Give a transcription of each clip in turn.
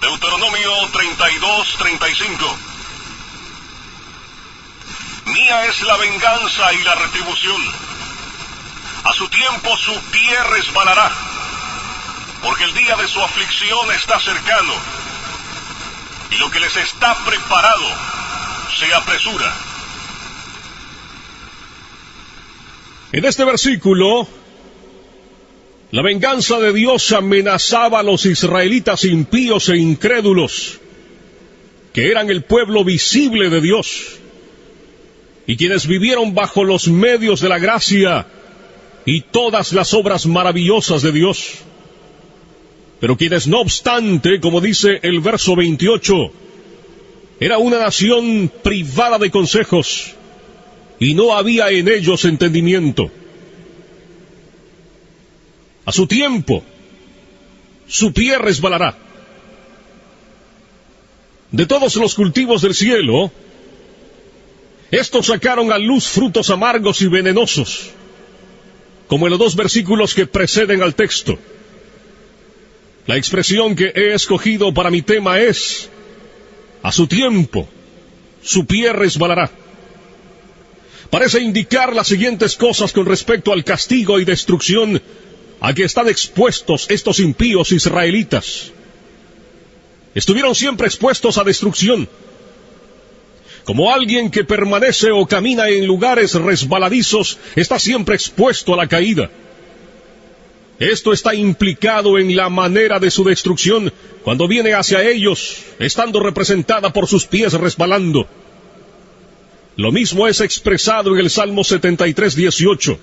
Deuteronomio 32:35. Mía es la venganza y la retribución. A su tiempo su pie resbalará, porque el día de su aflicción está cercano, y lo que les está preparado se apresura. En este versículo, la venganza de Dios amenazaba a los israelitas impíos e incrédulos, que eran el pueblo visible de Dios, y quienes vivieron bajo los medios de la gracia y todas las obras maravillosas de Dios. Pero quienes, no obstante, como dice el verso 28, era una nación privada de consejos, y no había en ellos entendimiento. A su tiempo, su pie resbalará. De todos los cultivos del cielo, estos sacaron a luz frutos amargos y venenosos, como en los dos versículos que preceden al texto. La expresión que he escogido para mi tema es: a su tiempo, su pie resbalará. Parece indicar las siguientes cosas con respecto al castigo y destrucción a que están expuestos estos impíos israelitas. Estuvieron siempre expuestos a destrucción. Como alguien que permanece o camina en lugares resbaladizos, está siempre expuesto a la caída. Esto está implicado en la manera de su destrucción cuando viene hacia ellos, estando representada por sus pies resbalando. Lo mismo es expresado en el Salmo 73:18.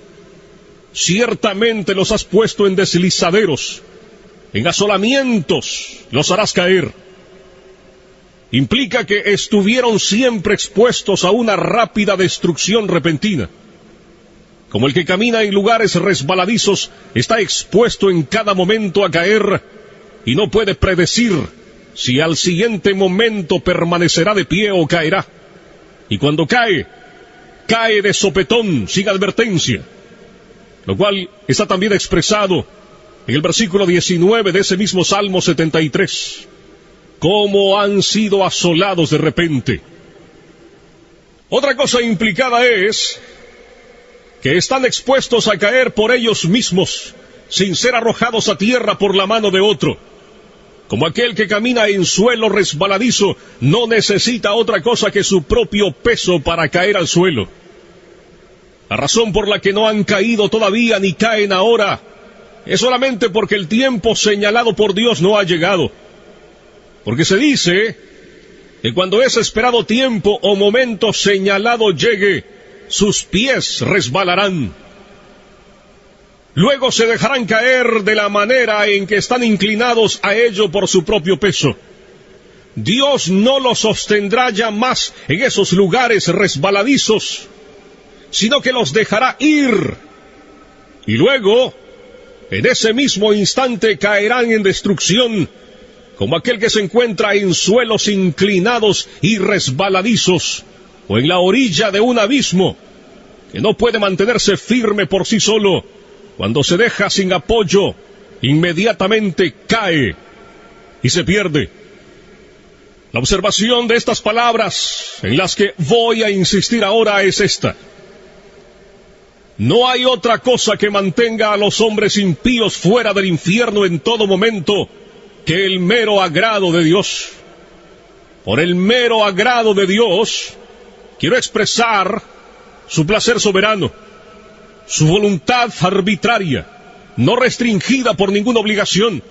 Ciertamente los has puesto en deslizaderos, en asolamientos los harás caer. Implica que estuvieron siempre expuestos a una rápida destrucción repentina. Como el que camina en lugares resbaladizos está expuesto en cada momento a caer y no puede predecir si al siguiente momento permanecerá de pie o caerá. Y cuando cae, cae de sopetón, sin advertencia. Lo cual está también expresado en el versículo 19 de ese mismo Salmo 73. Cómo han sido asolados de repente. Otra cosa implicada es que están expuestos a caer por ellos mismos, sin ser arrojados a tierra por la mano de otro. Como aquel que camina en suelo resbaladizo no necesita otra cosa que su propio peso para caer al suelo. La razón por la que no han caído todavía ni caen ahora es solamente porque el tiempo señalado por Dios no ha llegado. Porque se dice que cuando ese esperado tiempo o momento señalado llegue, sus pies resbalarán. Luego se dejarán caer de la manera en que están inclinados a ello por su propio peso. Dios no los sostendrá ya más en esos lugares resbaladizos, sino que los dejará ir. Y luego, en ese mismo instante caerán en destrucción, como aquel que se encuentra en suelos inclinados y resbaladizos, o en la orilla de un abismo, que no puede mantenerse firme por sí solo. Cuando se deja sin apoyo, inmediatamente cae y se pierde. La observación de estas palabras, en las que voy a insistir ahora, es esta: no hay otra cosa que mantenga a los hombres impíos fuera del infierno en todo momento que el mero agrado de Dios. Por el mero agrado de Dios, quiero expresar su placer soberano, su voluntad arbitraria, no restringida por ninguna obligación,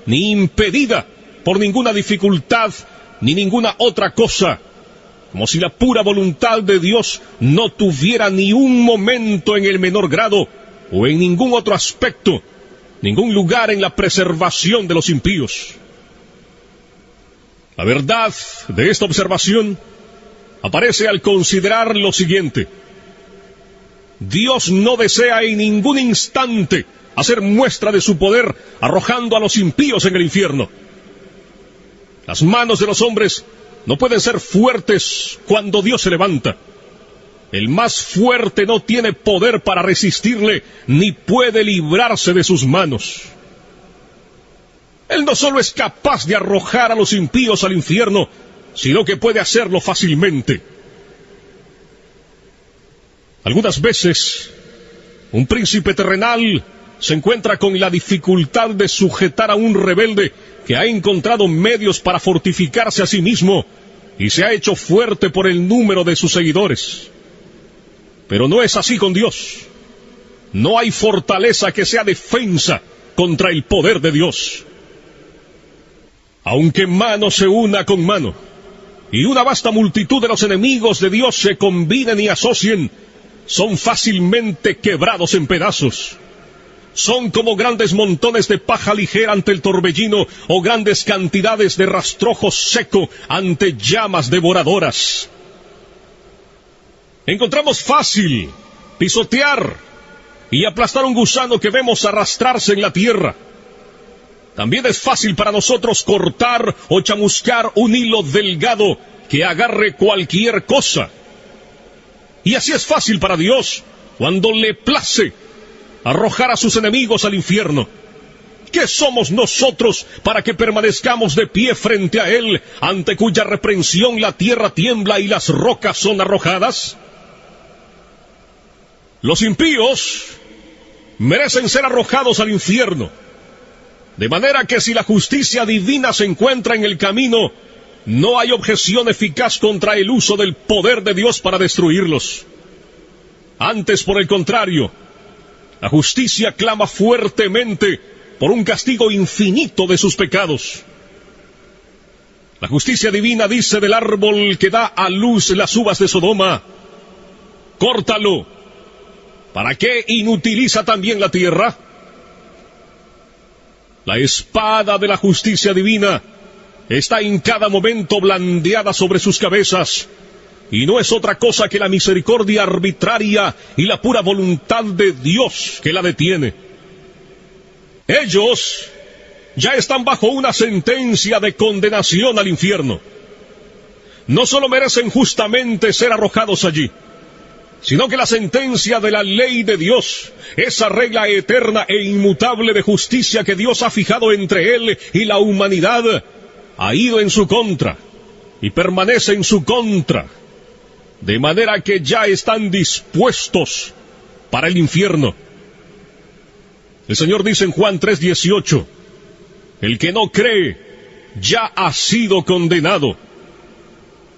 ni impedida por ninguna dificultad, ni ninguna otra cosa, como si la pura voluntad de Dios no tuviera ni un momento en el menor grado, o en ningún otro aspecto, ningún lugar en la preservación de los impíos. La verdad de esta observación aparece al considerar lo siguiente: Dios no desea en ningún instante hacer muestra de su poder arrojando a los impíos en el infierno. Las manos de los hombres no pueden ser fuertes cuando Dios se levanta. El más fuerte no tiene poder para resistirle, ni puede librarse de sus manos. Él no solo es capaz de arrojar a los impíos al infierno, sino que puede hacerlo fácilmente. Algunas veces, un príncipe terrenal se encuentra con la dificultad de sujetar a un rebelde que ha encontrado medios para fortificarse a sí mismo y se ha hecho fuerte por el número de sus seguidores. Pero no es así con Dios. No hay fortaleza que sea defensa contra el poder de Dios. Aunque mano se una con mano, y una vasta multitud de los enemigos de Dios se combinen y asocien, son fácilmente quebrados en pedazos. Son como grandes montones de paja ligera ante el torbellino, o grandes cantidades de rastrojo seco ante llamas devoradoras. Encontramos fácil pisotear y aplastar un gusano que vemos arrastrarse en la tierra. También es fácil para nosotros cortar o chamuscar un hilo delgado que agarre cualquier cosa. Y así es fácil para Dios, cuando le place arrojar a sus enemigos al infierno. ¿Qué somos nosotros para que permanezcamos de pie frente a Él, ante cuya reprensión la tierra tiembla y las rocas son arrojadas? Los impíos merecen ser arrojados al infierno, de manera que si la justicia divina se encuentra en el camino, no hay objeción eficaz contra el uso del poder de Dios para destruirlos. Antes, por el contrario, la justicia clama fuertemente por un castigo infinito de sus pecados. La justicia divina dice del árbol que da a luz las uvas de Sodoma: córtalo. ¿Para qué inutiliza también la tierra? La espada de la justicia divina está en cada momento blandeada sobre sus cabezas, y no es otra cosa que la misericordia arbitraria y la pura voluntad de Dios que la detiene. Ellos ya están bajo una sentencia de condenación al infierno. No solo merecen justamente ser arrojados allí, sino que la sentencia de la ley de Dios, esa regla eterna e inmutable de justicia que Dios ha fijado entre Él y la humanidad, ha ido en su contra y permanece en su contra, de manera que ya están dispuestos para el infierno. El Señor dice en Juan 3:18, el que no cree ya ha sido condenado.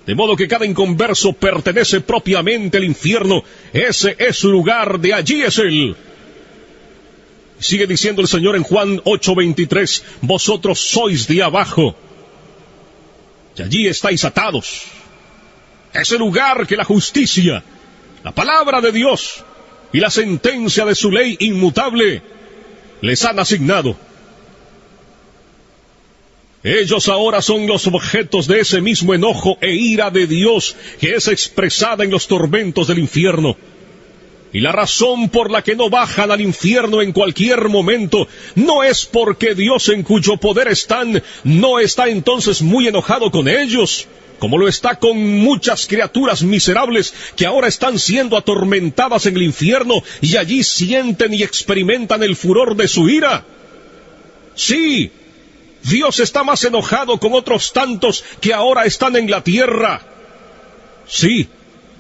De modo que cada inconverso pertenece propiamente al infierno. Ese es su lugar, de allí es Él. Sigue diciendo el Señor en Juan 8:23, vosotros sois de abajo, y allí estáis atados. Ese lugar que la justicia, la palabra de Dios y la sentencia de su ley inmutable les han asignado. Ellos ahora son los objetos de ese mismo enojo e ira de Dios que es expresada en los tormentos del infierno. Y la razón por la que no bajan al infierno en cualquier momento no es porque Dios, en cuyo poder están, no está entonces muy enojado con ellos, como lo está con muchas criaturas miserables que ahora están siendo atormentadas en el infierno y allí sienten y experimentan el furor de su ira. Sí, Dios está más enojado con otros tantos que ahora están en la tierra. Sí,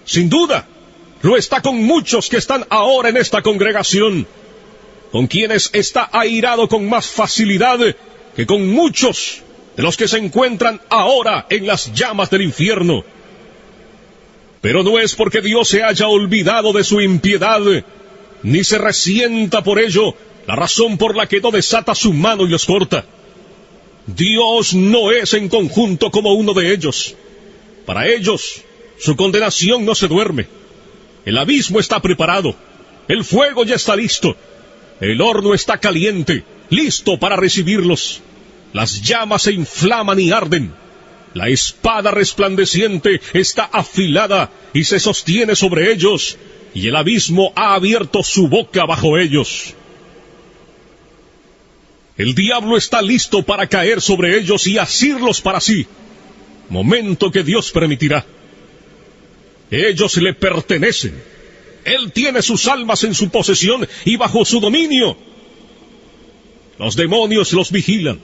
sin duda, lo está con muchos que están ahora en esta congregación, con quienes está airado con más facilidad que con muchos de los que se encuentran ahora en las llamas del infierno. Pero no es porque Dios se haya olvidado de su impiedad, ni se resienta por ello la razón por la que no desata su mano y los corta. Dios no es en conjunto como uno de ellos. Para ellos, su condenación no se duerme. El abismo está preparado, el fuego ya está listo, el horno está caliente, listo para recibirlos. Las llamas se inflaman y arden. La espada resplandeciente está afilada y se sostiene sobre ellos, y el abismo ha abierto su boca bajo ellos. El diablo está listo para caer sobre ellos y asirlos para sí, momento que Dios permitirá. Ellos le pertenecen. Él tiene sus almas en su posesión y bajo su dominio. Los demonios los vigilan,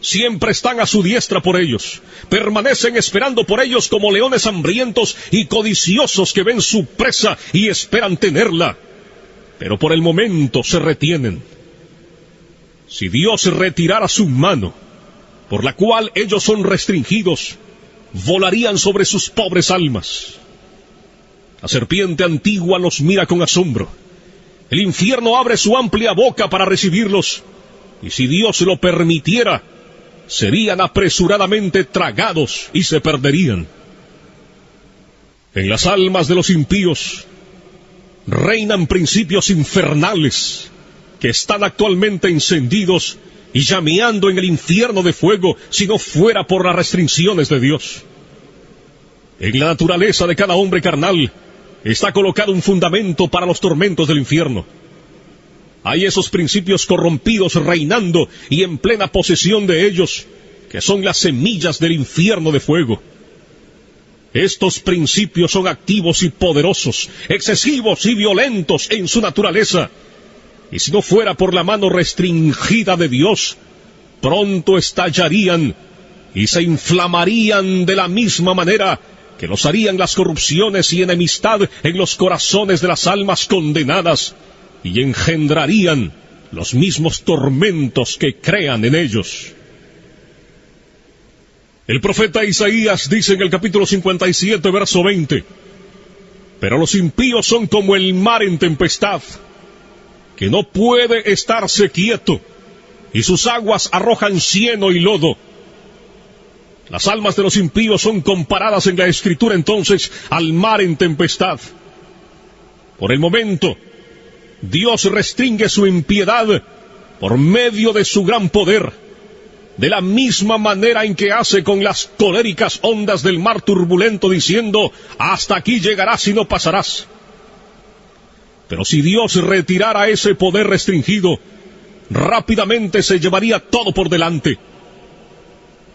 siempre están a su diestra por ellos, permanecen esperando por ellos como leones hambrientos y codiciosos que ven su presa y esperan tenerla, pero por el momento se retienen. Si Dios retirara su mano, por la cual ellos son restringidos, volarían sobre sus pobres almas. La serpiente antigua los mira con asombro. El infierno abre su amplia boca para recibirlos, y si Dios lo permitiera, serían apresuradamente tragados y se perderían. En las almas de los impíos reinan principios infernales que están actualmente encendidos y llameando en el infierno de fuego si no fuera por las restricciones de Dios. En la naturaleza de cada hombre carnal está colocado un fundamento para los tormentos del infierno. Hay esos principios corrompidos reinando y en plena posesión de ellos, que son las semillas del infierno de fuego. Estos principios son activos y poderosos, excesivos y violentos en su naturaleza, y si no fuera por la mano restringida de Dios, pronto estallarían y se inflamarían de la misma manera que los harían las corrupciones y enemistad en los corazones de las almas condenadas, y engendrarían los mismos tormentos que crean en ellos. El profeta Isaías dice en el capítulo 57, verso 20, «Pero los impíos son como el mar en tempestad, que no puede estarse quieto, y sus aguas arrojan cieno y lodo». Las almas de los impíos son comparadas en la Escritura entonces al mar en tempestad. Por el momento, Dios restringe su impiedad por medio de su gran poder, de la misma manera en que hace con las coléricas ondas del mar turbulento, diciendo, «Hasta aquí llegarás y no pasarás». Pero si Dios retirara ese poder restringido, rápidamente se llevaría todo por delante.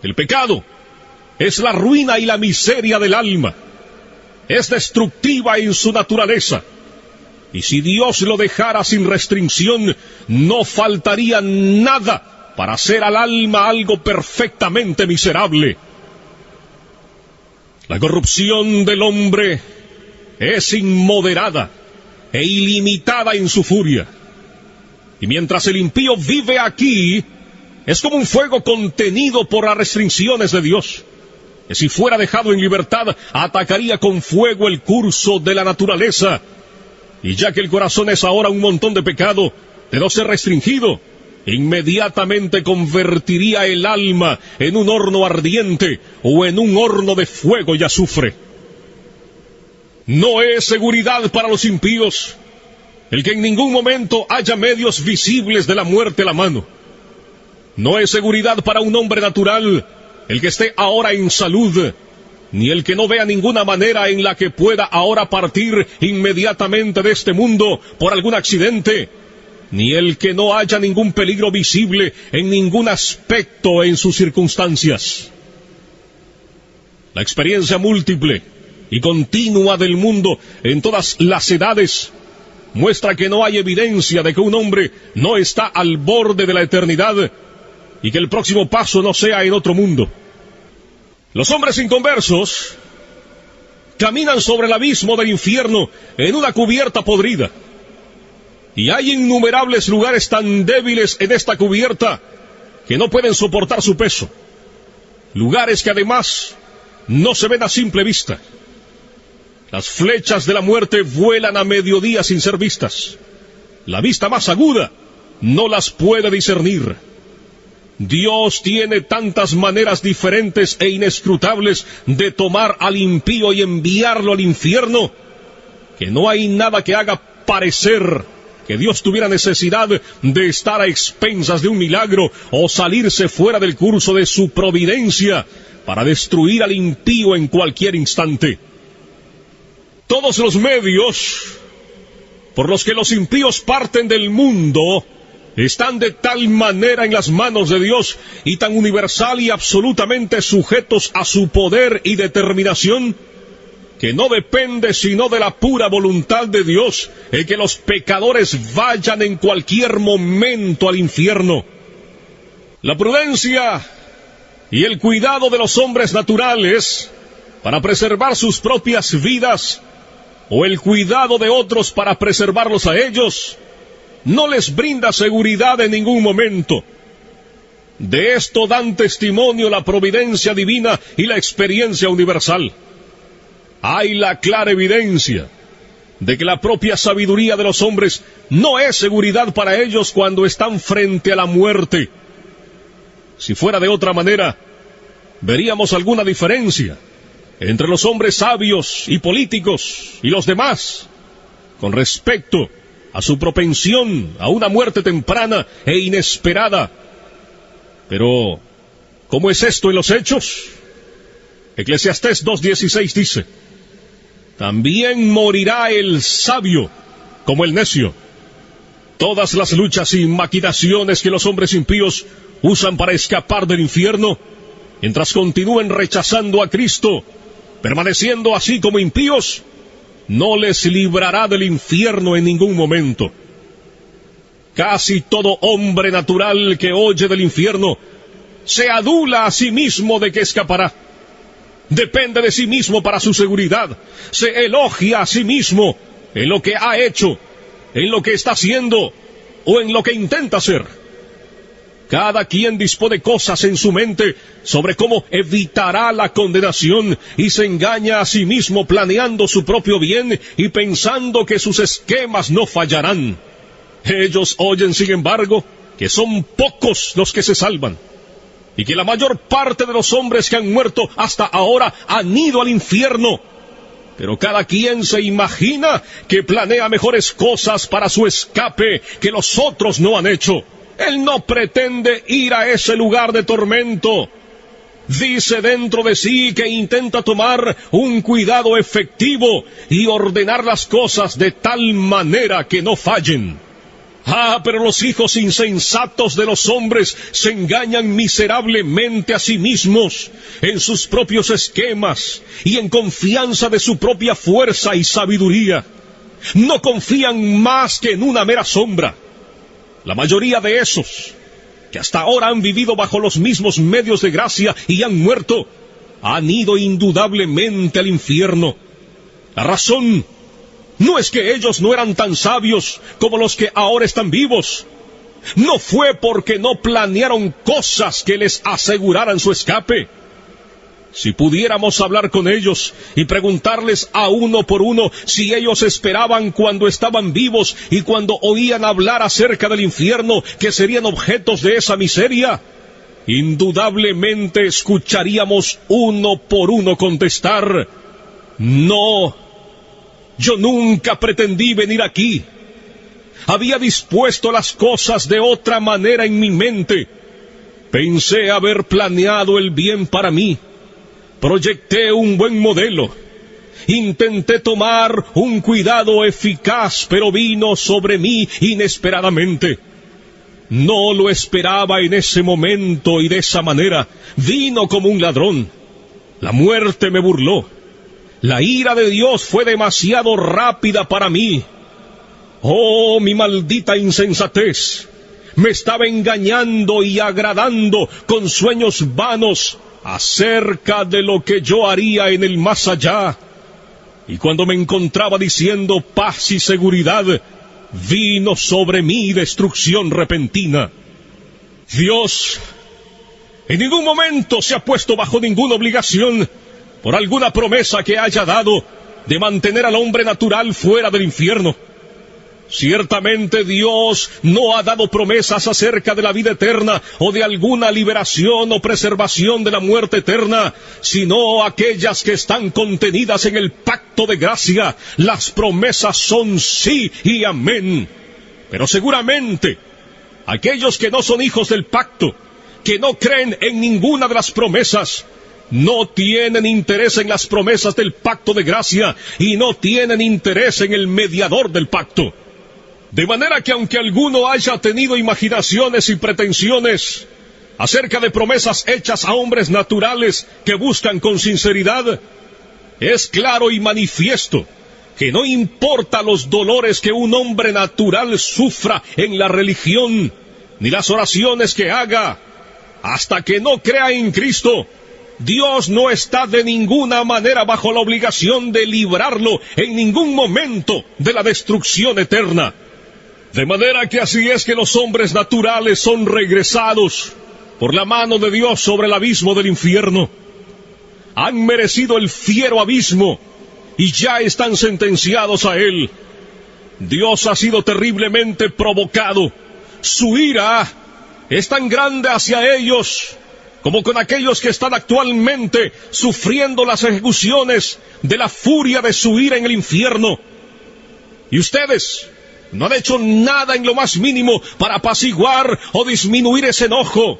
El pecado es la ruina y la miseria del alma. Es destructiva en su naturaleza. Y si Dios lo dejara sin restricción, no faltaría nada para hacer al alma algo perfectamente miserable. La corrupción del hombre es inmoderada e ilimitada en su furia. Y mientras el impío vive aquí, es como un fuego contenido por las restricciones de Dios, que si fuera dejado en libertad, atacaría con fuego el curso de la naturaleza. Y ya que el corazón es ahora un montón de pecado, de no ser restringido, inmediatamente convertiría el alma en un horno ardiente o en un horno de fuego y azufre. No es seguridad para los impíos el que en ningún momento haya medios visibles de la muerte a la mano. No es seguridad para un hombre natural el que esté ahora en salud, ni el que no vea ninguna manera en la que pueda ahora partir inmediatamente de este mundo por algún accidente, ni el que no haya ningún peligro visible en ningún aspecto en sus circunstancias. La experiencia múltiple y continua del mundo en todas las edades muestra que no hay evidencia de que un hombre no está al borde de la eternidad y que el próximo paso no sea en otro mundo. Los hombres inconversos caminan sobre el abismo del infierno en una cubierta podrida. Y hay innumerables lugares tan débiles en esta cubierta que no pueden soportar su peso. Lugares que además no se ven a simple vista. Las flechas de la muerte vuelan a mediodía sin ser vistas. La vista más aguda no las puede discernir. Dios tiene tantas maneras diferentes e inescrutables de tomar al impío y enviarlo al infierno, que no hay nada que haga parecer que Dios tuviera necesidad de estar a expensas de un milagro o salirse fuera del curso de su providencia para destruir al impío en cualquier instante. Todos los medios por los que los impíos parten del mundo están de tal manera en las manos de Dios y tan universal y absolutamente sujetos a su poder y determinación, que no depende sino de la pura voluntad de Dios el que los pecadores vayan en cualquier momento al infierno. La prudencia y el cuidado de los hombres naturales para preservar sus propias vidas, o el cuidado de otros para preservarlos a ellos, no les brinda seguridad en ningún momento. De esto dan testimonio la providencia divina y la experiencia universal. Hay la clara evidencia de que la propia sabiduría de los hombres no es seguridad para ellos cuando están frente a la muerte. Si fuera de otra manera, veríamos alguna diferencia entre los hombres sabios y políticos y los demás con respecto a su propensión a una muerte temprana e inesperada. Pero, ¿cómo es esto en los hechos? Eclesiastés 2:16 dice: también morirá el sabio como el necio. Todas las luchas y maquinaciones que los hombres impíos usan para escapar del infierno, mientras continúen rechazando a Cristo, permaneciendo así como impíos, no les librará del infierno en ningún momento. Casi todo hombre natural que oye del infierno se adula a sí mismo de que escapará. Depende de sí mismo para su seguridad. Se elogia a sí mismo en lo que ha hecho, en lo que está haciendo o en lo que intenta hacer. Cada quien dispone cosas en su mente sobre cómo evitará la condenación y se engaña a sí mismo planeando su propio bien y pensando que sus esquemas no fallarán. Ellos oyen, sin embargo, que son pocos los que se salvan y que la mayor parte de los hombres que han muerto hasta ahora han ido al infierno. Pero cada quien se imagina que planea mejores cosas para su escape que los otros no han hecho. Él no pretende ir a ese lugar de tormento. Dice dentro de sí que intenta tomar un cuidado efectivo y ordenar las cosas de tal manera que no fallen. Pero los hijos insensatos de los hombres se engañan miserablemente a sí mismos en sus propios esquemas y en confianza de su propia fuerza y sabiduría. No confían más que en una mera sombra. La mayoría de esos, que hasta ahora han vivido bajo los mismos medios de gracia y han muerto, han ido indudablemente al infierno. La razón no es que ellos no eran tan sabios como los que ahora están vivos. No fue porque no planearon cosas que les aseguraran su escape. Si pudiéramos hablar con ellos y preguntarles a uno por uno si ellos esperaban cuando estaban vivos y cuando oían hablar acerca del infierno que serían objetos de esa miseria, indudablemente escucharíamos uno por uno contestar: no, yo nunca pretendí venir aquí. Había dispuesto las cosas de otra manera en mi mente. Pensé haber planeado el bien para mí. Proyecté un buen modelo. Intenté tomar un cuidado eficaz, pero vino sobre mí inesperadamente. No lo esperaba en ese momento y de esa manera. Vino como un ladrón. La muerte me burló. La ira de Dios fue demasiado rápida para mí. Oh, mi maldita insensatez. Me estaba engañando y agradando con sueños vanos acerca de lo que yo haría en el más allá. Y cuando me encontraba diciendo paz y seguridad, vino sobre mí destrucción repentina. Dios en ningún momento se ha puesto bajo ninguna obligación por alguna promesa que haya dado de mantener al hombre natural fuera del infierno. Ciertamente Dios no ha dado promesas acerca de la vida eterna o de alguna liberación o preservación de la muerte eterna, sino aquellas que están contenidas en el pacto de gracia. Las promesas son sí y amén. Pero seguramente aquellos que no son hijos del pacto, que no creen en ninguna de las promesas, no tienen interés en las promesas del pacto de gracia y no tienen interés en el mediador del pacto. De manera que aunque alguno haya tenido imaginaciones y pretensiones acerca de promesas hechas a hombres naturales que buscan con sinceridad, es claro y manifiesto que no importa los dolores que un hombre natural sufra en la religión, ni las oraciones que haga, Hasta que no crea en Cristo, Dios no está de ninguna manera bajo la obligación de librarlo en ningún momento de la destrucción eterna. De manera que así es que los hombres naturales son regresados por la mano de Dios sobre el abismo del infierno. Han merecido el fiero abismo y ya están sentenciados a él. Dios ha sido terriblemente provocado. Su ira es tan grande hacia ellos como con aquellos que están actualmente sufriendo las ejecuciones de la furia de su ira en el infierno. Y ustedes no han hecho nada en lo más mínimo para apaciguar o disminuir ese enojo.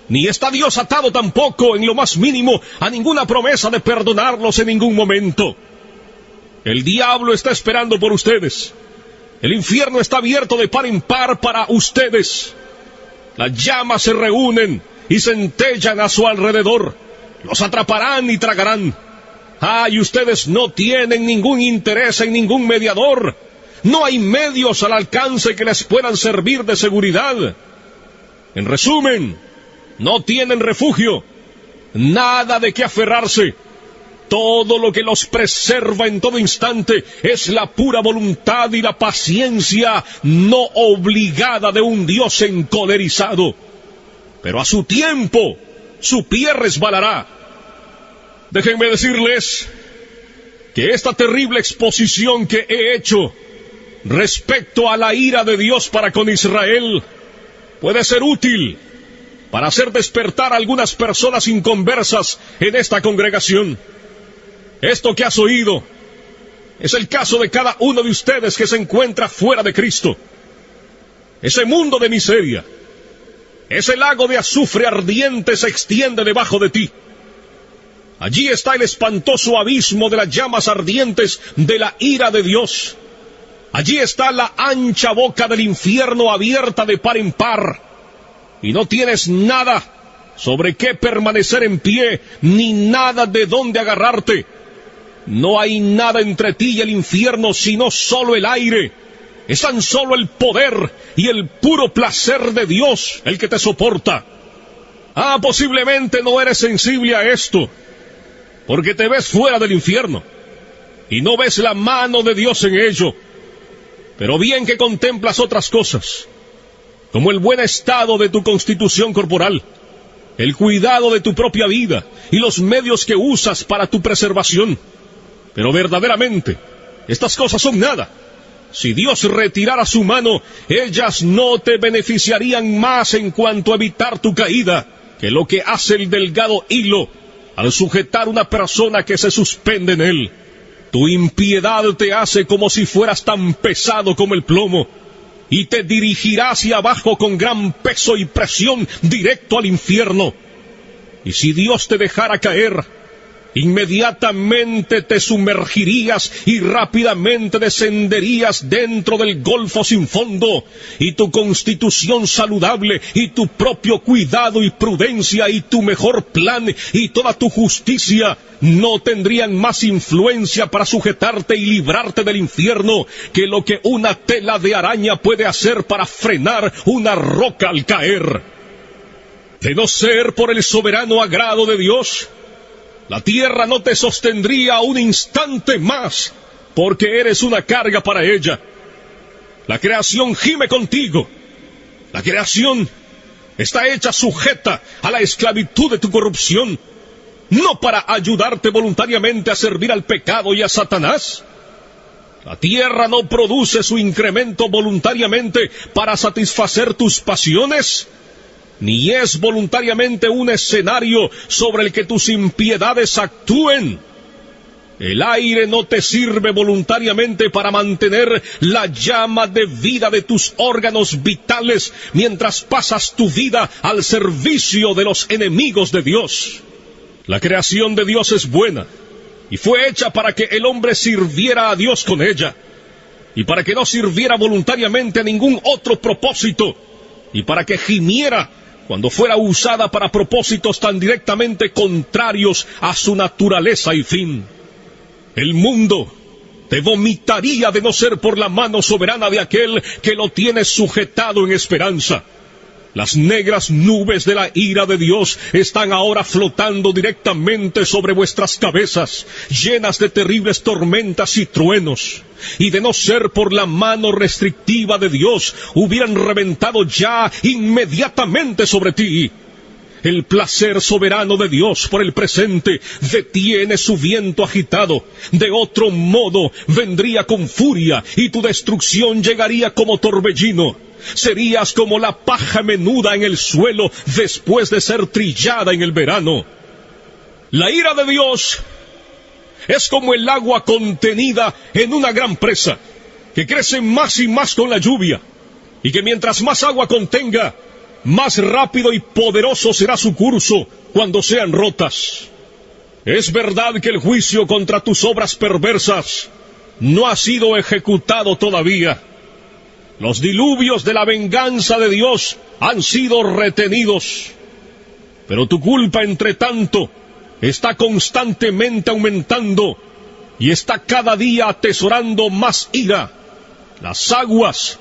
Ni está Dios atado tampoco en lo más mínimo a ninguna promesa de perdonarlos en ningún momento. El diablo está esperando por ustedes. El infierno está abierto de par en par para ustedes. Las llamas se reúnen y centellan a su alrededor. Los atraparán y tragarán. Y ustedes no tienen ningún interés en ningún mediador. No hay medios al alcance que les puedan servir de seguridad. En resumen, no tienen refugio, nada de qué aferrarse. Todo lo que los preserva en todo instante es la pura voluntad y la paciencia no obligada de un Dios encolerizado. Pero a su tiempo, su pie resbalará. Déjenme decirles que esta terrible exposición que he hecho respecto a la ira de Dios para con Israel puede ser útil para hacer despertar a algunas personas inconversas en esta congregación. Esto que has oído es el caso de cada uno de ustedes que se encuentra fuera de Cristo. Ese mundo de miseria, ese lago de azufre ardiente se extiende debajo de ti. Allí está el espantoso abismo de las llamas ardientes de la ira de Dios. Allí está la ancha boca del infierno abierta de par en par. Y no tienes nada sobre qué permanecer en pie, ni nada de dónde agarrarte. No hay nada entre ti y el infierno, sino solo el aire. Es tan solo el poder y el puro placer de Dios el que te soporta. Posiblemente no eres sensible a esto, porque te ves fuera del infierno y no ves la mano de Dios en ello. Pero bien que contemplas otras cosas, como el buen estado de tu constitución corporal, el cuidado de tu propia vida y los medios que usas para tu preservación. Pero verdaderamente, estas cosas son nada. Si Dios retirara su mano, ellas no te beneficiarían más en cuanto a evitar tu caída, que lo que hace el delgado hilo al sujetar una persona que se suspende en él. Tu impiedad te hace como si fueras tan pesado como el plomo, y te dirigirá hacia abajo con gran peso y presión directo al infierno. Y si Dios te dejara caer, inmediatamente te sumergirías y rápidamente descenderías dentro del golfo sin fondo, y tu constitución saludable, y tu propio cuidado y prudencia, y tu mejor plan, y toda tu justicia, no tendrían más influencia para sujetarte y librarte del infierno que lo que una tela de araña puede hacer para frenar una roca al caer. De no ser por el soberano agrado de Dios, la tierra no te sostendría un instante más, porque eres una carga para ella. La creación gime contigo. La creación está hecha sujeta a la esclavitud de tu corrupción, no para ayudarte voluntariamente a servir al pecado y a Satanás. La tierra no produce su incremento voluntariamente para satisfacer tus pasiones, ni es voluntariamente un escenario sobre el que tus impiedades actúen. El aire no te sirve voluntariamente para mantener la llama de vida de tus órganos vitales mientras pasas tu vida al servicio de los enemigos de Dios. La creación de Dios es buena y fue hecha para que el hombre sirviera a Dios con ella, y para que no sirviera voluntariamente a ningún otro propósito, y para que gimiera cuando fuera usada para propósitos tan directamente contrarios a su naturaleza y fin. El mundo te vomitaría de no ser por la mano soberana de aquel que lo tiene sujetado en esperanza. Las negras nubes de la ira de Dios están ahora flotando directamente sobre vuestras cabezas, llenas de terribles tormentas y truenos. Y de no ser por la mano restrictiva de Dios, hubieran reventado ya inmediatamente sobre ti. El placer soberano de Dios por el presente detiene su viento agitado. De otro modo vendría con furia y tu destrucción llegaría como torbellino. Serías como la paja menuda en el suelo después de ser trillada en el verano. La ira de Dios es como el agua contenida en una gran presa, que crece más y más con la lluvia, y que mientras más agua contenga, más rápido y poderoso será su curso cuando sean rotas. Es verdad que el juicio contra tus obras perversas no ha sido ejecutado todavía. Los diluvios de la venganza de Dios han sido retenidos. Pero tu culpa, entre tanto, está constantemente aumentando y está cada día atesorando más ira. Las aguas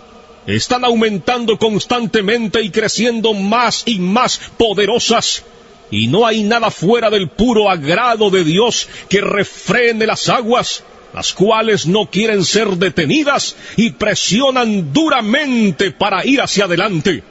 están aumentando constantemente y creciendo más y más poderosas. Y no hay nada fuera del puro agrado de Dios que refrene las aguas, las cuales no quieren ser detenidas y presionan duramente para ir hacia adelante.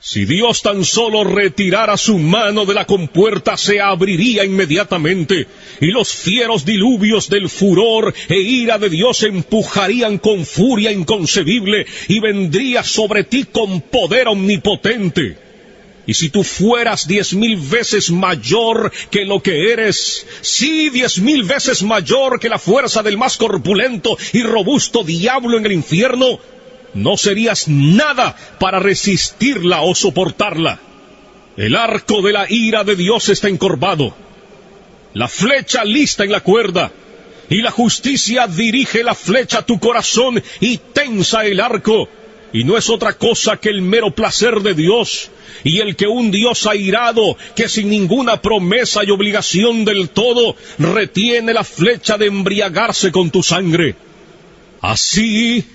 Si Dios tan solo retirara su mano de la compuerta, se abriría inmediatamente, y los fieros diluvios del furor e ira de Dios empujarían con furia inconcebible, y vendría sobre ti con poder omnipotente. Y si tú fueras 10,000 veces mayor que lo que eres, sí, 10,000 veces mayor que la fuerza del más corpulento y robusto diablo en el infierno, no serías nada para resistirla o soportarla. El arco de la ira de Dios está encorvado, la flecha lista en la cuerda, y la justicia dirige la flecha a tu corazón y tensa el arco, y no es otra cosa que el mero placer de Dios, y el que un Dios airado, que sin ninguna promesa y obligación del todo, retiene la flecha de embriagarse con tu sangre. Así,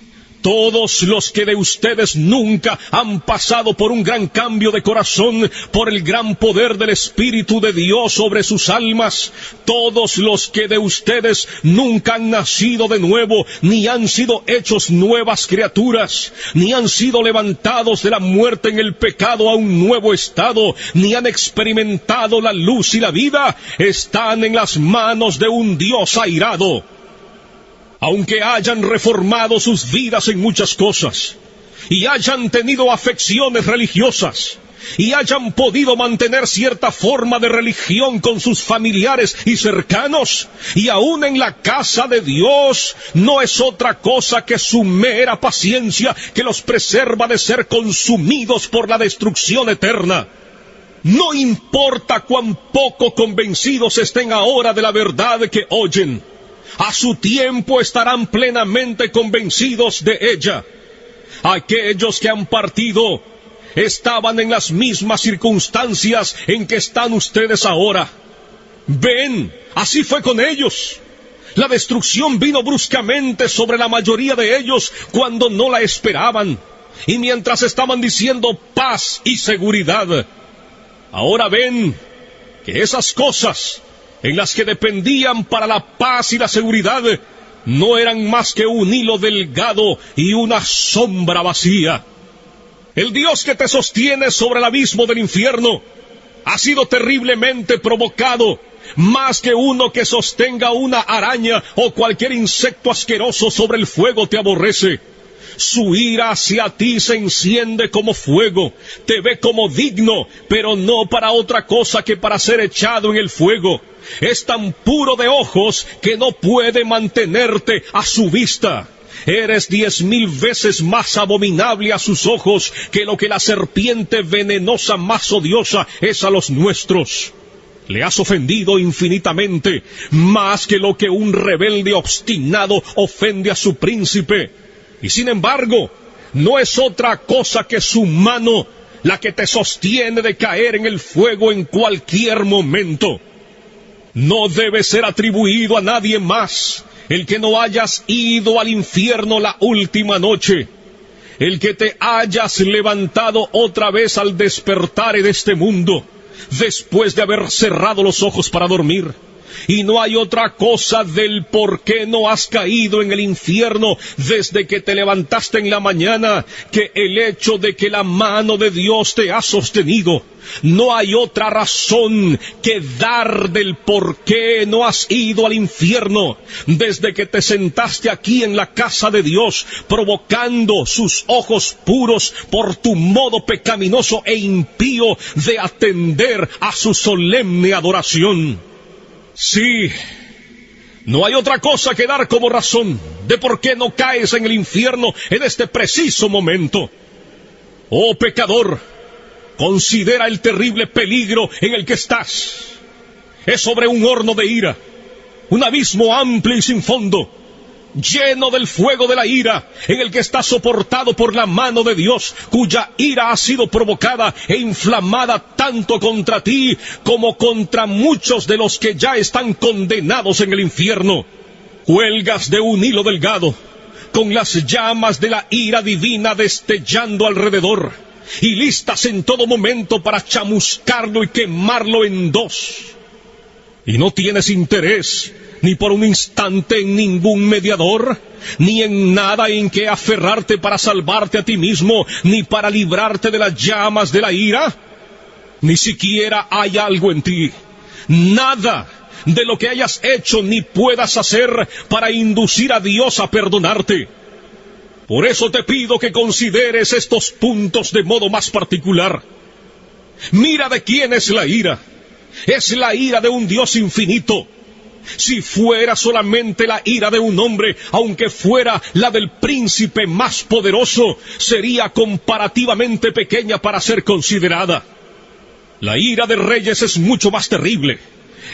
todos los que de ustedes nunca han pasado por un gran cambio de corazón, por el gran poder del Espíritu de Dios sobre sus almas, todos los que de ustedes nunca han nacido de nuevo, ni han sido hechos nuevas criaturas, ni han sido levantados de la muerte en el pecado a un nuevo estado, ni han experimentado la luz y la vida, están en las manos de un Dios airado. Aunque hayan reformado sus vidas en muchas cosas, y hayan tenido afecciones religiosas, y hayan podido mantener cierta forma de religión con sus familiares y cercanos, y aún en la casa de Dios, no es otra cosa que su mera paciencia que los preserva de ser consumidos por la destrucción eterna. No importa cuán poco convencidos estén ahora de la verdad que oyen, a su tiempo estarán plenamente convencidos de ella. Aquellos que han partido estaban en las mismas circunstancias en que están ustedes ahora. Ven, así fue con ellos. La destrucción vino bruscamente sobre la mayoría de ellos cuando no la esperaban, y mientras estaban diciendo paz y seguridad. Ahora ven que esas cosas en las que dependían para la paz y la seguridad, no eran más que un hilo delgado y una sombra vacía. El Dios que te sostiene sobre el abismo del infierno ha sido terriblemente provocado, más que uno que sostenga una araña o cualquier insecto asqueroso sobre el fuego te aborrece. Su ira hacia ti se enciende como fuego, te ve como digno, pero no para otra cosa que para ser echado en el fuego. Es tan puro de ojos que no puede mantenerte a su vista. Eres 10,000 veces más abominable a sus ojos que lo que la serpiente venenosa más odiosa es a los nuestros. Le has ofendido infinitamente, más que lo que un rebelde obstinado ofende a su príncipe. Y sin embargo, no es otra cosa que su mano la que te sostiene de caer en el fuego en cualquier momento. No debe ser atribuido a nadie más el que no hayas ido al infierno la última noche. el que te hayas levantado otra vez al despertar en este mundo, después de haber cerrado los ojos para dormir. Y no hay otra cosa del por qué no has caído en el infierno desde que te levantaste en la mañana que el hecho de que la mano de Dios te ha sostenido. No hay otra razón que dar del por qué no has ido al infierno desde que te sentaste aquí en la casa de Dios, provocando sus ojos puros por tu modo pecaminoso e impío de atender a su solemne adoración. Sí, no hay otra cosa que dar como razón de por qué no caes en el infierno en este preciso momento. Oh pecador, considera el terrible peligro en el que estás. Es sobre un horno de ira, un abismo amplio y sin fondo, lleno del fuego de la ira, en el que está soportado por la mano de Dios, cuya ira ha sido provocada e inflamada tanto contra ti como contra muchos de los que ya están condenados en el infierno. Cuelgas de un hilo delgado, con las llamas de la ira divina destellando alrededor, y listas en todo momento para chamuscarlo y quemarlo en dos. Y no tienes interés ni por un instante en ningún mediador, ni en nada en que aferrarte para salvarte a ti mismo, ni para librarte de las llamas de la ira. Ni siquiera hay algo en ti, nada de lo que hayas hecho ni puedas hacer para inducir a Dios a perdonarte. Por eso te pido que consideres estos puntos de modo más particular. Mira de quién es la ira. Es la ira de un Dios infinito. Si fuera solamente la ira de un hombre, aunque fuera la del príncipe más poderoso, sería comparativamente pequeña para ser considerada. La ira de reyes es mucho más terrible,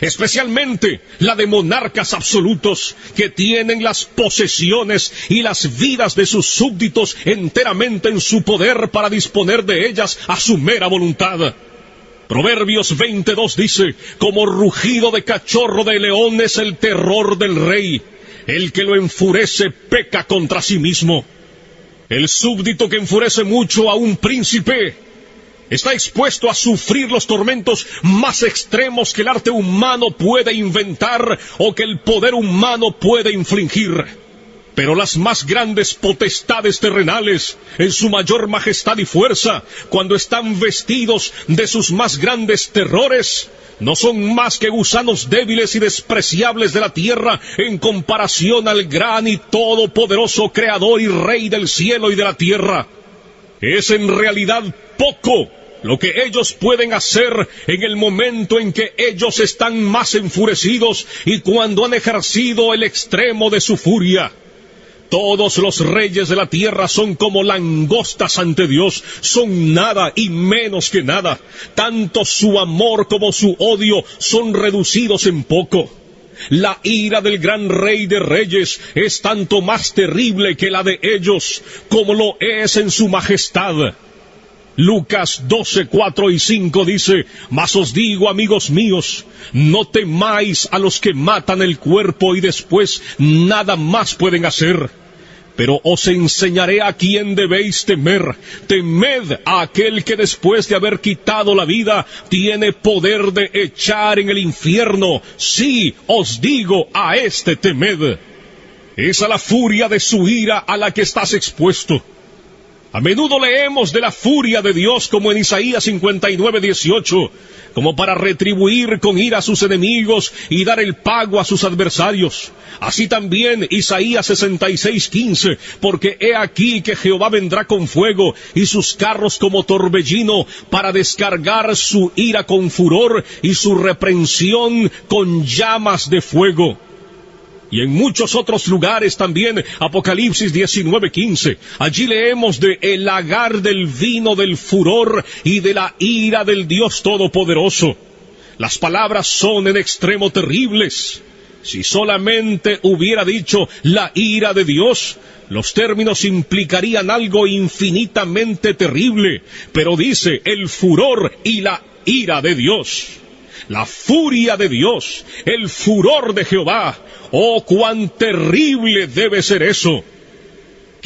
especialmente la de monarcas absolutos que tienen las posesiones y las vidas de sus súbditos enteramente en su poder para disponer de ellas a su mera voluntad. Proverbios 22 dice, como rugido de cachorro de león es el terror del rey. El que lo enfurece peca contra sí mismo. El súbdito que enfurece mucho a un príncipe está expuesto a sufrir los tormentos más extremos que el arte humano puede inventar o que el poder humano puede infligir. Pero las más grandes potestades terrenales, en su mayor majestad y fuerza, cuando están vestidos de sus más grandes terrores, no son más que gusanos débiles y despreciables de la tierra en comparación al gran y todopoderoso Creador y Rey del cielo y de la tierra. Es en realidad poco lo que ellos pueden hacer en el momento en que ellos están más enfurecidos y cuando han ejercido el extremo de su furia. Todos los reyes de la tierra son como langostas ante Dios, son nada y menos que nada. Tanto su amor como su odio son reducidos en poco. La ira del gran Rey de Reyes es tanto más terrible que la de ellos, como lo es en su majestad. Lucas 12, 4 y 5 dice, mas os digo, amigos míos, no temáis a los que matan el cuerpo y después nada más pueden hacer. Pero os enseñaré a quién debéis temer. Temed a aquel que después de haber quitado la vida, tiene poder de echar en el infierno. Sí, os digo, a este temed. Es a la furia de su ira a la que estás expuesto. A menudo leemos de la furia de Dios como en Isaías 59, 18, como para retribuir con ira a sus enemigos y dar el pago a sus adversarios. Así también Isaías 66, 15, porque he aquí que Jehová vendrá con fuego y sus carros como torbellino para descargar su ira con furor y su reprensión con llamas de fuego. Y en muchos otros lugares también, Apocalipsis 19:15, allí leemos de el lagar del vino del furor y de la ira del Dios Todopoderoso. Las palabras son en extremo terribles. Si solamente hubiera dicho la ira de Dios, los términos implicarían algo infinitamente terrible, pero dice el furor y la ira de Dios. La furia de Dios, el furor de Jehová. ¡Oh, cuán terrible debe ser eso!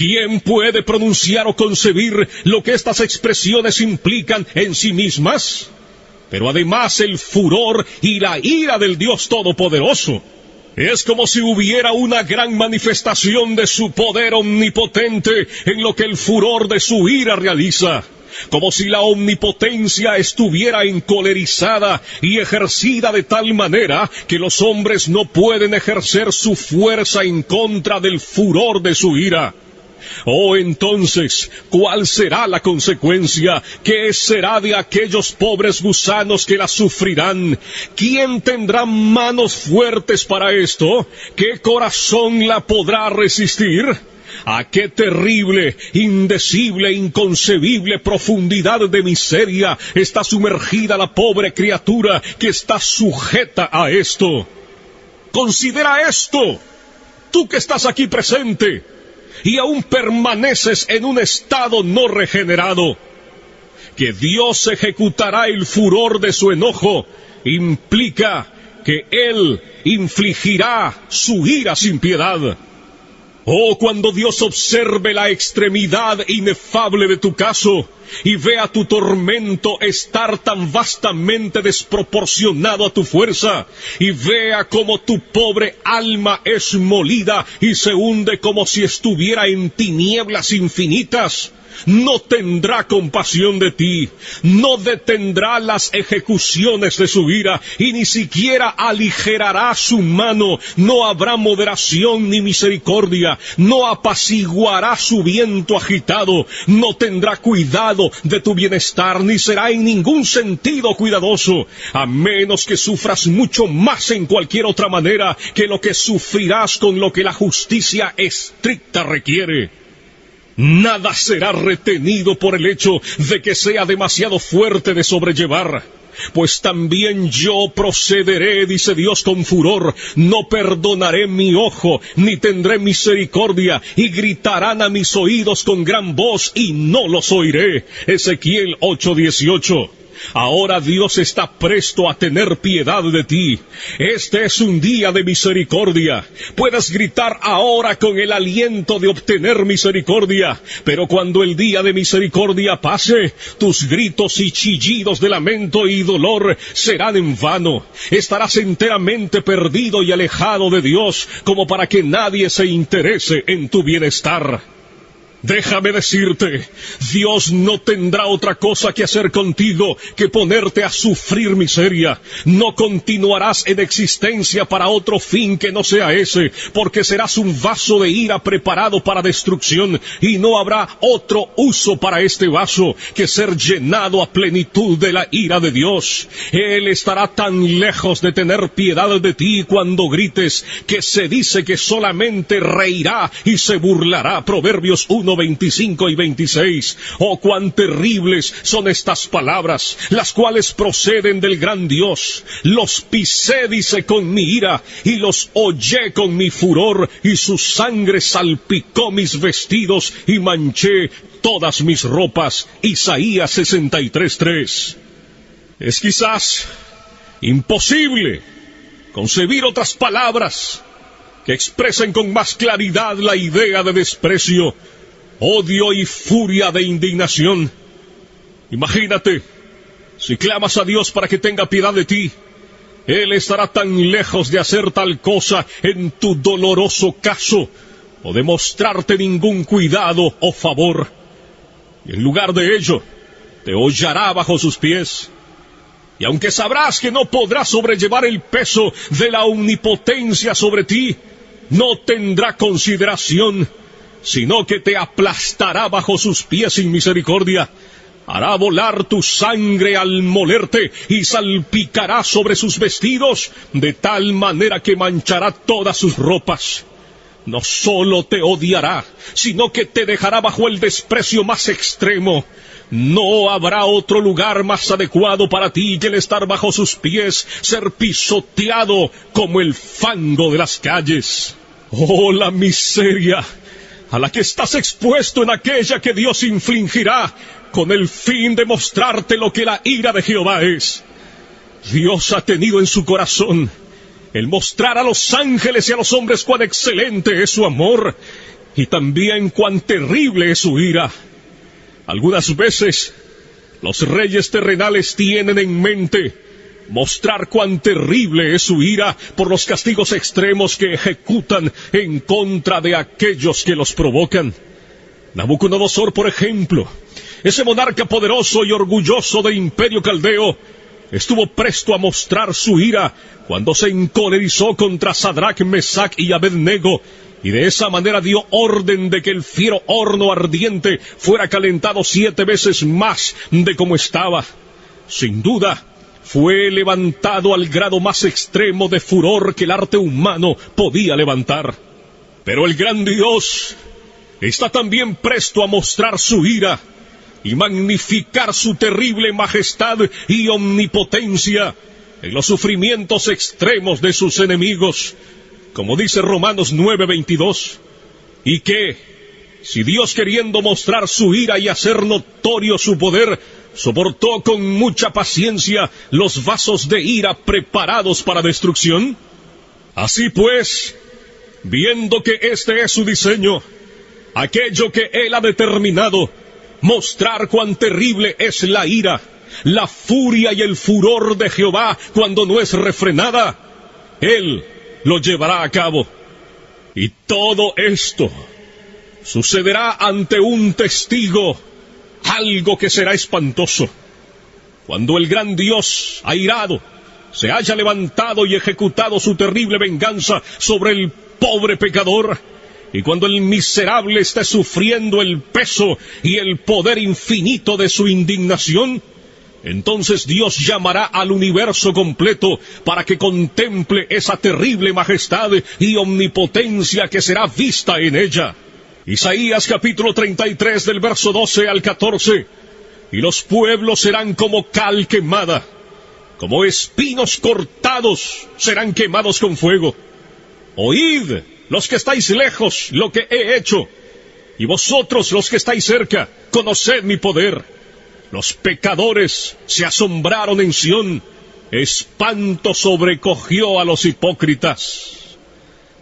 ¿Quién puede pronunciar o concebir lo que estas expresiones implican en sí mismas? Pero además el furor y la ira del Dios Todopoderoso es como si hubiera una gran manifestación de su poder omnipotente en lo que el furor de su ira realiza. Como si la omnipotencia estuviera encolerizada y ejercida de tal manera que los hombres no pueden ejercer su fuerza en contra del furor de su ira. Oh, entonces, ¿cuál será la consecuencia? ¿Qué será de aquellos pobres gusanos que la sufrirán? ¿Quién tendrá manos fuertes para esto? ¿Qué corazón la podrá resistir? ¿A qué terrible, indecible, inconcebible profundidad de miseria está sumergida la pobre criatura que está sujeta a esto? Considera esto, tú que estás aquí presente y aún permaneces en un estado no regenerado. Que Dios ejecutará el furor de su enojo implica que Él infligirá su ira sin piedad. Oh, cuando Dios observe la extremidad inefable de tu caso y vea tu tormento estar tan vastamente desproporcionado a tu fuerza, y vea cómo tu pobre alma es molida y se hunde como si estuviera en tinieblas infinitas, no tendrá compasión de ti, no detendrá las ejecuciones de su ira, y ni siquiera aligerará su mano. No habrá moderación ni misericordia, no apaciguará su viento agitado, no tendrá cuidado de tu bienestar, ni será en ningún sentido cuidadoso, a menos que sufras mucho más en cualquier otra manera que lo que sufrirás con lo que la justicia estricta requiere. Nada será retenido por el hecho de que sea demasiado fuerte de sobrellevar. Pues también yo procederé, dice Dios con furor, no perdonaré mi ojo, ni tendré misericordia, y gritarán a mis oídos con gran voz, y no los oiré. Ezequiel 8:18. Ahora Dios está presto a tener piedad de ti. Este es un día de misericordia. Puedes gritar ahora con el aliento de obtener misericordia, pero cuando el día de misericordia pase, tus gritos y chillidos de lamento y dolor serán en vano. Estarás enteramente perdido y alejado de Dios, como para que nadie se interese en tu bienestar. Déjame decirte, Dios no tendrá otra cosa que hacer contigo que ponerte a sufrir miseria. No continuarás en existencia para otro fin que no sea ese, porque serás un vaso de ira preparado para destrucción, y no habrá otro uso para este vaso que ser llenado a plenitud de la ira de Dios. Él estará tan lejos de tener piedad de ti cuando grites, que se dice que solamente reirá y se burlará. Proverbios 1:25 y 26. Oh, cuán terribles son estas palabras, las cuales proceden del gran Dios. Los pisé, dice, con mi ira, y los hollé con mi furor, y su sangre salpicó mis vestidos y manché todas mis ropas. Isaías 63:3. Es quizás imposible concebir otras palabras que expresen con más claridad la idea de desprecio, odio y furia de indignación. Imagínate, si clamas a Dios para que tenga piedad de ti, Él estará tan lejos de hacer tal cosa en tu doloroso caso, o de mostrarte ningún cuidado o favor. Y en lugar de ello, te hollará bajo sus pies. Y aunque sabrás que no podrás sobrellevar el peso de la omnipotencia sobre ti, no tendrá consideración, sino que te aplastará bajo sus pies sin misericordia. Hará volar tu sangre al molerte y salpicará sobre sus vestidos, de tal manera que manchará todas sus ropas. No solo te odiará, sino que te dejará bajo el desprecio más extremo. No habrá otro lugar más adecuado para ti que el estar bajo sus pies, ser pisoteado como el fango de las calles. Oh, la miseria a la que estás expuesto en aquella que Dios infligirá con el fin de mostrarte lo que la ira de Jehová es. Dios ha tenido en su corazón el mostrar a los ángeles y a los hombres cuán excelente es su amor, y también cuán terrible es su ira. Algunas veces, los reyes terrenales tienen en mente mostrar cuán terrible es su ira por los castigos extremos que ejecutan en contra de aquellos que los provocan. Nabucodonosor, por ejemplo, ese monarca poderoso y orgulloso del imperio caldeo, estuvo presto a mostrar su ira cuando se encolerizó contra Sadrach, Mesach y Abednego, y de esa manera dio orden de que el fiero horno ardiente fuera calentado 7 veces más de como estaba. Sin duda, fue levantado al grado más extremo de furor que el arte humano podía levantar. Pero el gran Dios está también presto a mostrar su ira y magnificar su terrible majestad y omnipotencia en los sufrimientos extremos de sus enemigos, como dice Romanos 9:22, y que, si Dios, queriendo mostrar su ira y hacer notorio su poder, soportó con mucha paciencia los vasos de ira preparados para destrucción, así pues, viendo que este es su diseño, aquello que Él ha determinado, mostrar cuán terrible es la ira, la furia y el furor de Jehová cuando no es refrenada, Él lo llevará a cabo. Y todo esto sucederá ante un testigo, algo que será espantoso. Cuando el gran Dios, airado, se haya levantado y ejecutado su terrible venganza sobre el pobre pecador, y cuando el miserable esté sufriendo el peso y el poder infinito de su indignación, entonces Dios llamará al universo completo para que contemple esa terrible majestad y omnipotencia que será vista en ella. Isaías capítulo 33 del verso 12 al 14. Y los pueblos serán como cal quemada, como espinos cortados serán quemados con fuego. Oíd, los que estáis lejos, lo que he hecho, y vosotros los que estáis cerca, conoced mi poder. Los pecadores se asombraron en Sión, espanto sobrecogió a los hipócritas.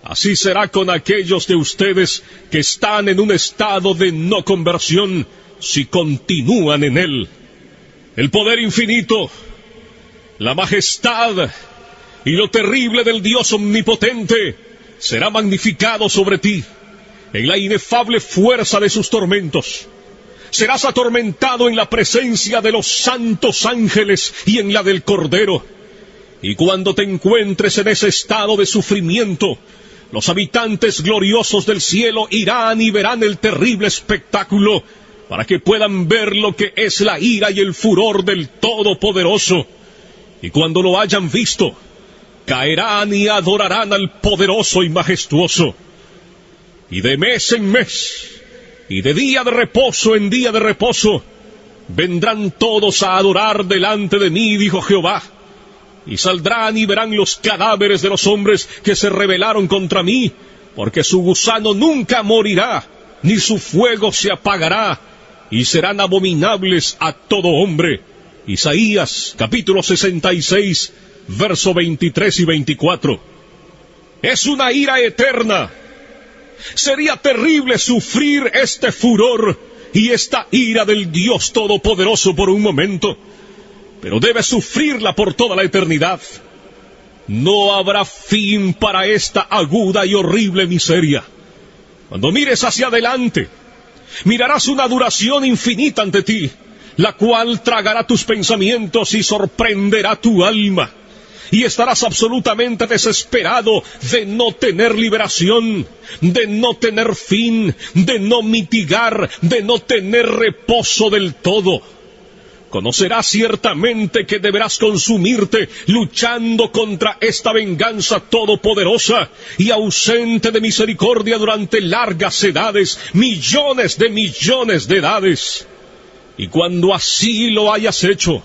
Así será con aquellos de ustedes que están en un estado de no conversión, si continúan en él. El poder infinito, la majestad y lo terrible del Dios omnipotente será magnificado sobre ti en la inefable fuerza de sus tormentos. Serás atormentado en la presencia de los santos ángeles y en la del Cordero. Y cuando te encuentres en ese estado de sufrimiento, los habitantes gloriosos del cielo irán y verán el terrible espectáculo, para que puedan ver lo que es la ira y el furor del Todopoderoso. Y cuando lo hayan visto, caerán y adorarán al poderoso y majestuoso. Y de mes en mes, y de día de reposo en día de reposo, vendrán todos a adorar delante de mí, dijo Jehová. Y saldrán y verán los cadáveres de los hombres que se rebelaron contra mí, porque su gusano nunca morirá, ni su fuego se apagará, y serán abominables a todo hombre. Isaías, capítulo 66, verso 23 y 24. Es una ira eterna. Sería terrible sufrir este furor y esta ira del Dios Todopoderoso por un momento, pero debes sufrirla por toda la eternidad. No habrá fin para esta aguda y horrible miseria. Cuando mires hacia adelante, mirarás una duración infinita ante ti, la cual tragará tus pensamientos y sorprenderá tu alma. Y estarás absolutamente desesperado de no tener liberación, de no tener fin, de no mitigar, de no tener reposo del todo. Conocerás ciertamente que deberás consumirte luchando contra esta venganza todopoderosa y ausente de misericordia durante largas edades, millones de edades. Y cuando así lo hayas hecho,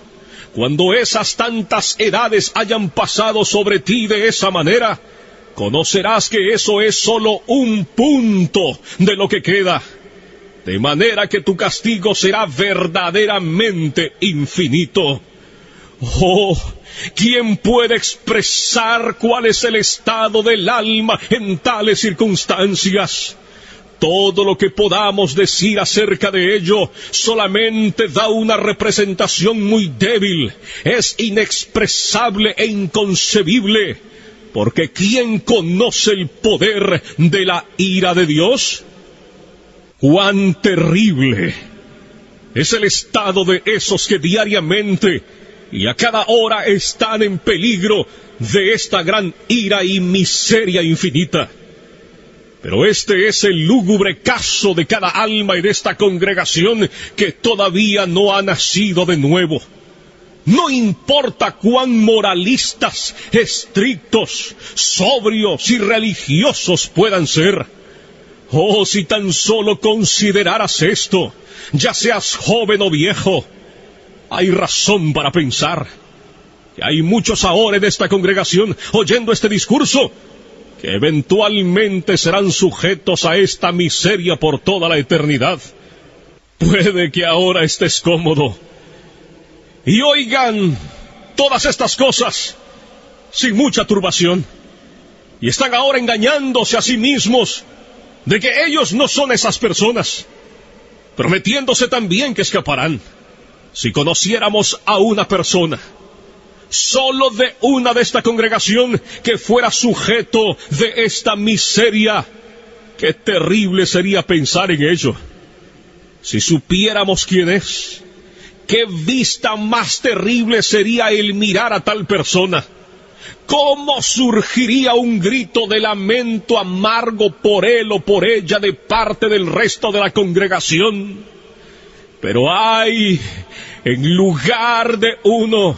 cuando esas tantas edades hayan pasado sobre ti de esa manera, conocerás que eso es solo un punto de lo que queda, de manera que tu castigo será verdaderamente infinito. Oh, ¿quién puede expresar cuál es el estado del alma en tales circunstancias? todo lo que podamos decir acerca de ello solamente da una representación muy débil, es inexpresable e inconcebible, porque ¿quién conoce el poder de la ira de Dios? ¡Cuán terrible es el estado de esos que diariamente y a cada hora están en peligro de esta gran ira y miseria infinita! Pero este es el lúgubre caso de cada alma en esta congregación que todavía no ha nacido de nuevo. No importa cuán moralistas, estrictos, sobrios y religiosos puedan ser. Oh, si tan solo consideraras esto, ya seas joven o viejo, hay razón para pensar que hay muchos ahora en esta congregación oyendo este discurso que eventualmente serán sujetos a esta miseria por toda la eternidad. Puede que ahora estés cómodo y oigan todas estas cosas sin mucha turbación, y están ahora engañándose a sí mismos de que ellos no son esas personas, prometiéndose también que escaparán. Si conociéramos a una persona, solo de una de esta congregación, que fuera sujeto de esta miseria, qué terrible sería pensar en ello. Si supiéramos quién es, qué vista más terrible sería el mirar a tal persona. ¿Cómo surgiría un grito de lamento amargo por él o por ella de parte del resto de la congregación? Pero ay, en lugar de uno,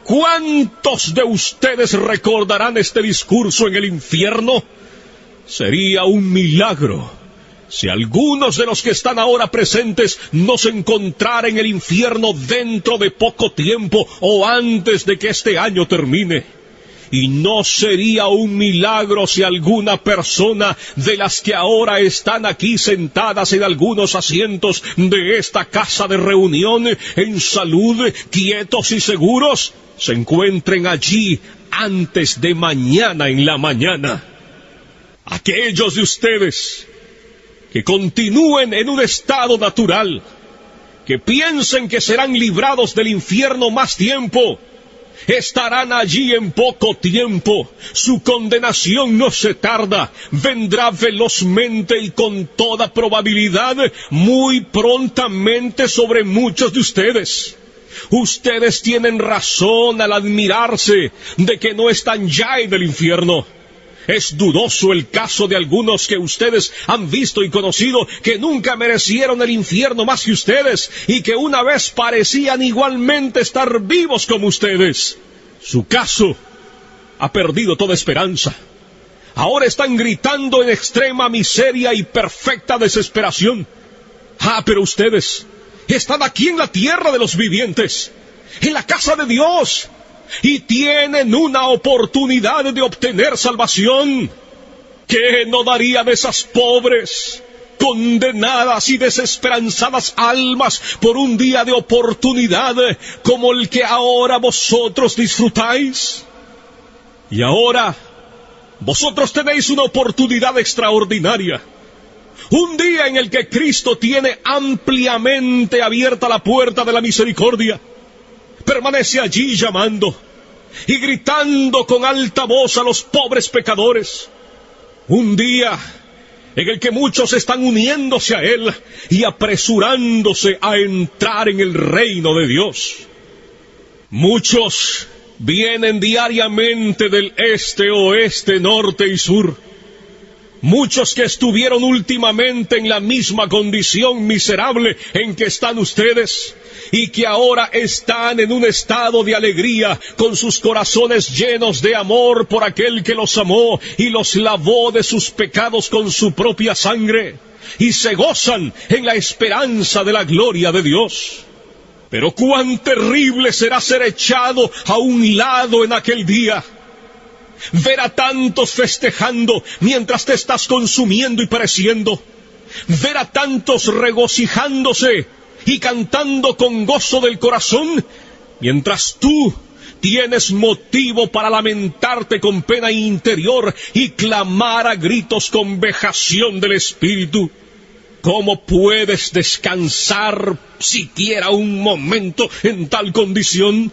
¿cuántos de ustedes recordarán este discurso en el infierno? Sería un milagro si algunos de los que están ahora presentes no se encontraran en el infierno dentro de poco tiempo o antes de que este año termine. Y no sería un milagro si alguna persona de las que ahora están aquí sentadas en algunos asientos de esta casa de reunión, en salud, quietos y seguros, se encuentren allí antes de mañana en la mañana. Aquellos de ustedes que continúen en un estado natural, que piensen que serán librados del infierno más tiempo, estarán allí en poco tiempo. Su condenación no se tarda, vendrá velozmente y con toda probabilidad muy prontamente sobre muchos de ustedes. Ustedes tienen razón al admirarse de que no están ya en el infierno. Es dudoso el caso de algunos que ustedes han visto y conocido que nunca merecieron el infierno más que ustedes y que una vez parecían igualmente estar vivos como ustedes. Su caso ha perdido toda esperanza. Ahora están gritando en extrema miseria y perfecta desesperación. Ah, pero ustedes están aquí en la tierra de los vivientes, en la casa de Dios, y tienen una oportunidad de obtener salvación. ¿Qué no daría de esas pobres, condenadas y desesperanzadas almas por un día de oportunidad como el que ahora vosotros disfrutáis? Y ahora vosotros tenéis una oportunidad extraordinaria, un día en el que Cristo tiene ampliamente abierta la puerta de la misericordia. Permanece allí llamando y gritando con alta voz a los pobres pecadores. Un día en el que muchos están uniéndose a Él y apresurándose a entrar en el reino de Dios. Muchos vienen diariamente del este, oeste, norte y sur. Muchos que estuvieron últimamente en la misma condición miserable en que están ustedes, y que ahora están en un estado de alegría, con sus corazones llenos de amor por aquel que los amó y los lavó de sus pecados con su propia sangre, y se gozan en la esperanza de la gloria de Dios. Pero cuán terrible será ser echado a un lado en aquel día. Ver a tantos festejando mientras te estás consumiendo y pereciendo. Ver a tantos regocijándose y cantando con gozo del corazón, mientras tú tienes motivo para lamentarte con pena interior y clamar a gritos con vejación del espíritu. ¿Cómo puedes descansar siquiera un momento en tal condición?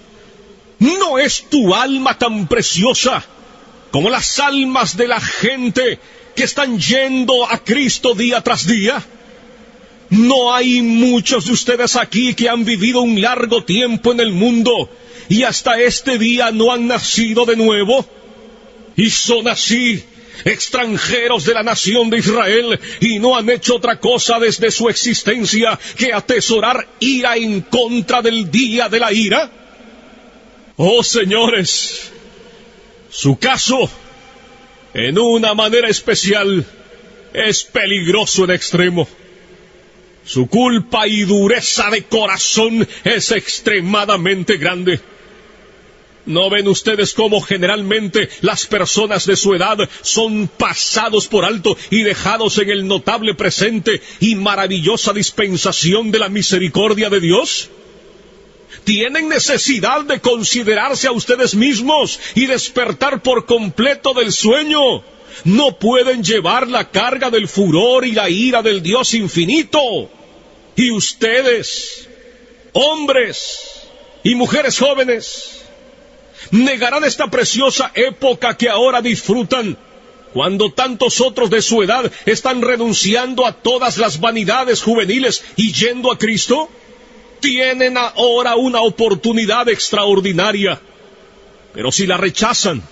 ¿No es tu alma tan preciosa como las almas de la gente que están yendo a Cristo día tras día? ¿No hay muchos de ustedes aquí que han vivido un largo tiempo en el mundo y hasta este día no han nacido de nuevo? Y son así, extranjeros de la nación de Israel, y no han hecho otra cosa desde su existencia que atesorar ira en contra del día de la ira. Oh señores, su caso, en una manera especial, es peligroso en extremo. Su culpa y dureza de corazón es extremadamente grande. ¿No ven ustedes cómo generalmente las personas de su edad son pasados por alto y dejados en el notable presente y maravillosa dispensación de la misericordia de Dios? Tienen necesidad de considerarse a ustedes mismos y despertar por completo del sueño. No pueden llevar la carga del furor y la ira del Dios infinito. Y ustedes, hombres y mujeres jóvenes, negarán esta preciosa época que ahora disfrutan, cuando tantos otros de su edad están renunciando a todas las vanidades juveniles y yendo a Cristo. Tienen ahora una oportunidad extraordinaria, pero si la rechazan,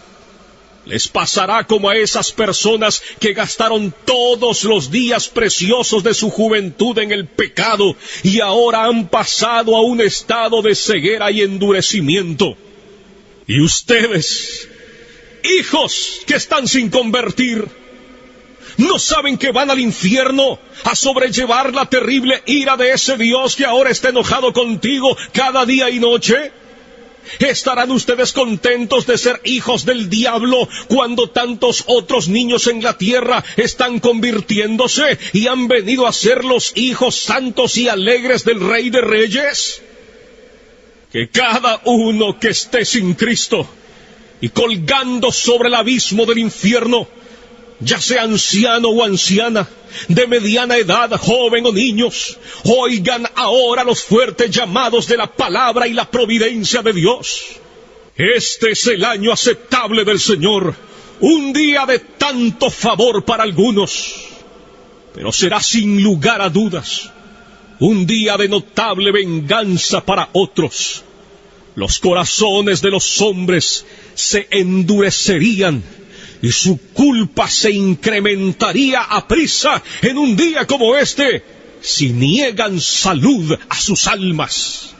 les pasará como a esas personas que gastaron todos los días preciosos de su juventud en el pecado y ahora han pasado a un estado de ceguera y endurecimiento. Y ustedes, hijos que están sin convertir, ¿no saben que van al infierno a sobrellevar la terrible ira de ese Dios que ahora está enojado contigo cada día y noche? ¿Estarán ustedes contentos de ser hijos del diablo cuando tantos otros niños en la tierra están convirtiéndose y han venido a ser los hijos santos y alegres del Rey de Reyes? Que cada uno que esté sin Cristo y colgando sobre el abismo del infierno, ya sea anciano o anciana, de mediana edad, joven o niños, oigan ahora los fuertes llamados de la palabra y la providencia de Dios. Este es el año aceptable del Señor, un día de tanto favor para algunos, pero será sin lugar a dudas un día de notable venganza para otros. Los corazones de los hombres se endurecerían y su culpa se incrementaría aprisa en un día como este, si niegan salud a sus almas.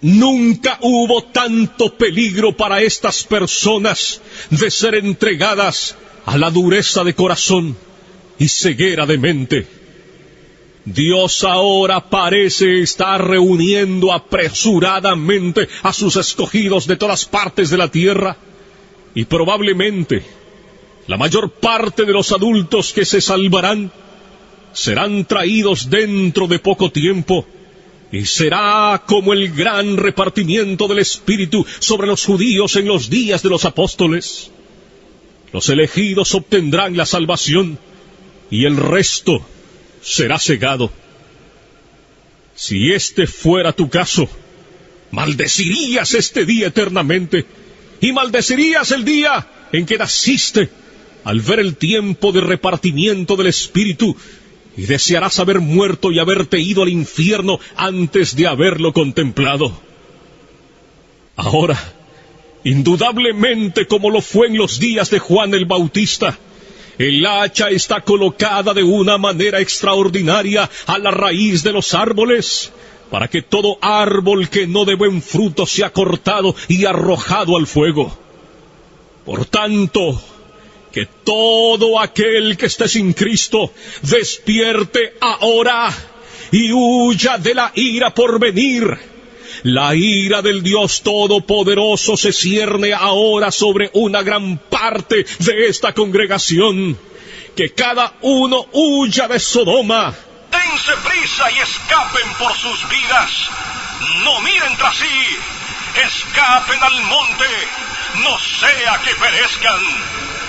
Nunca hubo tanto peligro para estas personas de ser entregadas a la dureza de corazón y ceguera de mente. Dios ahora parece estar reuniendo apresuradamente a sus escogidos de todas partes de la tierra, y probablemente la mayor parte de los adultos que se salvarán serán traídos dentro de poco tiempo, y será como el gran repartimiento del Espíritu sobre los judíos en los días de los apóstoles. Los elegidos obtendrán la salvación, y el resto será cegado. Si este fuera tu caso, maldecirías este día eternamente, y maldecirías el día en que naciste, al ver el tiempo de repartimiento del Espíritu, y desearás haber muerto y haberte ido al infierno antes de haberlo contemplado. Ahora, indudablemente como lo fue en los días de Juan el Bautista, el hacha está colocada de una manera extraordinaria a la raíz de los árboles, para que todo árbol que no dé buen fruto sea cortado y arrojado al fuego. Por tanto, que todo aquel que esté sin Cristo despierte ahora y huya de la ira por venir. La ira del Dios Todopoderoso se cierne ahora sobre una gran parte de esta congregación. Que cada uno huya de Sodoma. Dense prisa y escapen por sus vidas. No miren tras sí. escapen al monte, no sea que perezcan.